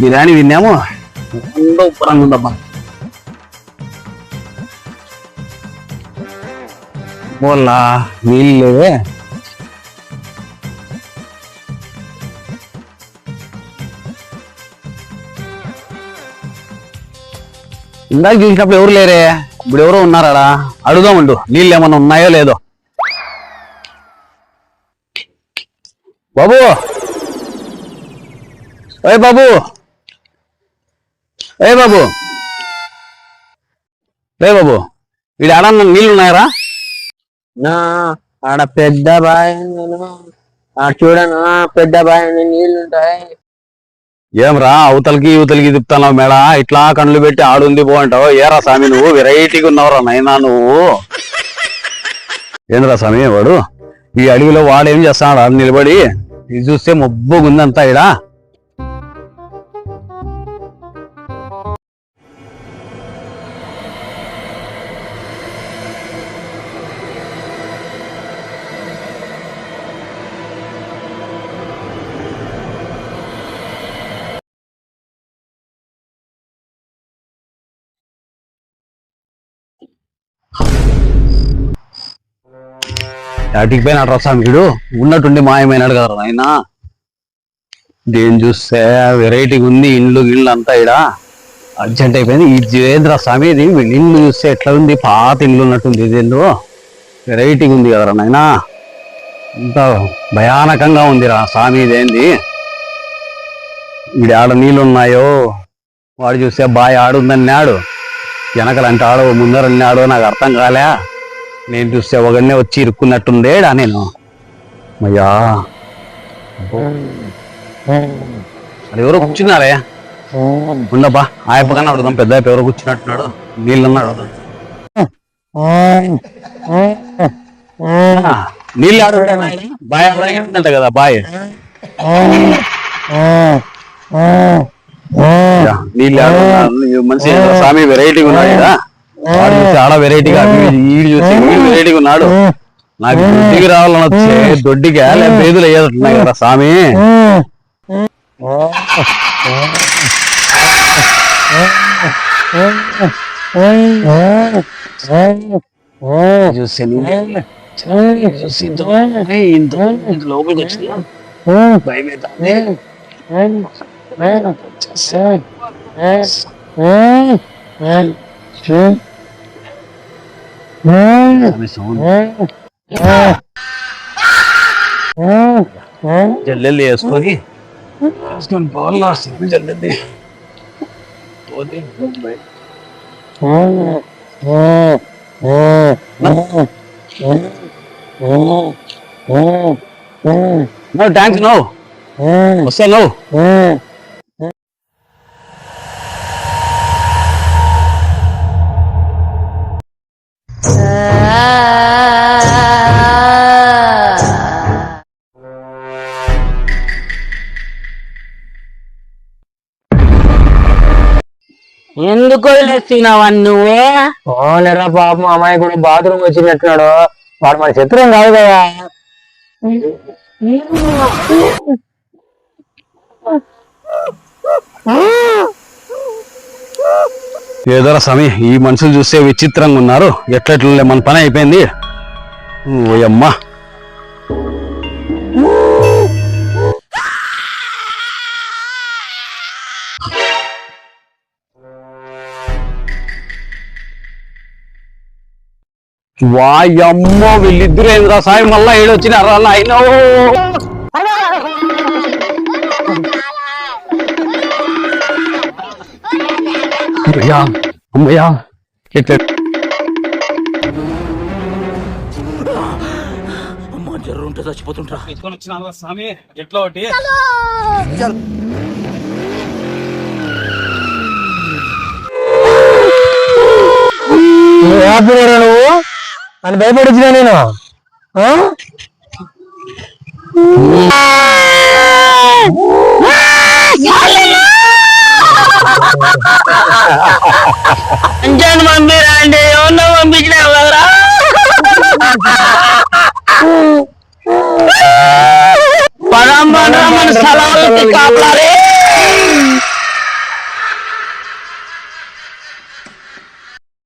బిర్యానీ తిన్నాము, సూపరంగా ఉందమ్మా. పోలా నీళ్ళు లేవే. ఇందాక చూసినప్పుడు ఎవరు లేరే, ఇప్పుడు ఎవరో ఉన్నారా? అడుగుదామండు, నీళ్ళు ఏమన్నా ఉన్నాయో లేదో. బాబు, ఏ బాబు, ఏ బాబు, రే బాబు, వీడు ఆడన్నా నీళ్ళు ఉన్నాయరా? ఆడ పెద్ద బాయ్ చూడనా, పెద్ద బాయ్ నీళ్ళుంటాయి. ఏమ్రా అవతలకి యువతలకి తిప్పుతున్నావు మేడ, ఇట్లా కళ్ళు పెట్టి ఆడుంది పో అంటావు. ఏరా స్వామి నువ్వు వెరైటీగా ఉన్నావురా నైనా నువ్వు. ఏంద్రా స్వామి వాడు ఈ అడవిలో వాడేం చేస్తాడు ఆడు నిలబడి? ఇది చూస్తే మొబ్బుగుందంతా ఇడా. అటుకి పోయిన రసాం వీడు ఉన్నట్టుండి మాయమైనాడు కదా ఆయన. దీన్ని చూస్తే వెరైటీగా ఉంది, ఇండ్లు గిళ్ళు అంతా ఇడా అర్జెంట్ అయిపోయింది. ఈ జయేంద్ర స్వామి ఇది ఇల్లు చూస్తే ఎట్లా ఉంది, పాత ఇల్లు ఉన్నట్టుంది. ఇది ఇల్లు వెరైటీగా ఉంది కదరా నాయనా, ఇంత భయానకంగా ఉందిరా స్వామి. ఇదేంది వీడి ఆడ నీళ్ళు ఉన్నాయో? వాడు చూస్తే బాయ్ ఆడుందన్నాడు, వెనకలంటే ఆడో ముందరన్నాడో నాకు అర్థం కాలే. నేను చూస్తే ఒకనే వచ్చి ఇరుక్కున్నట్టుందేడా నేను. అయ్యా అది ఎవరో కూర్చున్నారే, ఉండబ్బా ఆయప్పకన్నా అడుగుదాం. పెద్ద ఎవరో కూర్చున్నట్టున్నాడు, నీళ్ళన్నా అడుగుదాం. నీళ్ళు ఆడుంట బాయ్ ఆడంట కదా బాయ్. నీళ్ళు ఆడు మనిషి స్వామి వెరైటీగా ఉన్నాడు కదా. వాడు చూసి చాలా వెరైటీగా, వీడు చూసి వీడు వెరైటీగా ఉన్నాడు. నాకు దొడ్డికి రావాలని వచ్చే దొడ్డికి బేదులు అయ్యేటట్టున్నాయి కదా స్వామి. చూసి లోపలికి వచ్చిన భయమేతానే. జల్లెల్లి వేసుకొని పోవాలా జల్లెల్లి. నో థ్యాంక్స్ నో వస్తా నో. ఎందుకు వదిలేస్తున్నావా నువ్వే? ఓలేరా పాపం అమ్మాయి కూడా బాత్రూమ్ వచ్చినట్టున్నాడు. వాడు మన శత్రువు కాదు కదా. ఏదోరా స్వామి, ఈ మనుషులు చూస్తే విచిత్రంగా ఉన్నారు. ఎట్లెట్లే మన పని అయిపోయింది. ఓయమ్మా వాయమ్మో, వీళ్ళిద్దరు ఏంద్రా సాయి మళ్ళా ఏడొచ్చినారా ఆయన. అమ్మయ్యా అమ్మయ్యా, అమ్మ జర్ర ఉంటుందా? చచ్చిపోతుంటా. తీసుకొని వచ్చిన స్వామి ఎట్లా ఒకటి నువ్వు అని భయపడిచ్చినా నేను అంజన్ పంపిరా అంటే ఎవరినో పంపించినావు కదరా. పదాం మన స్థలాలకి కాపలారే.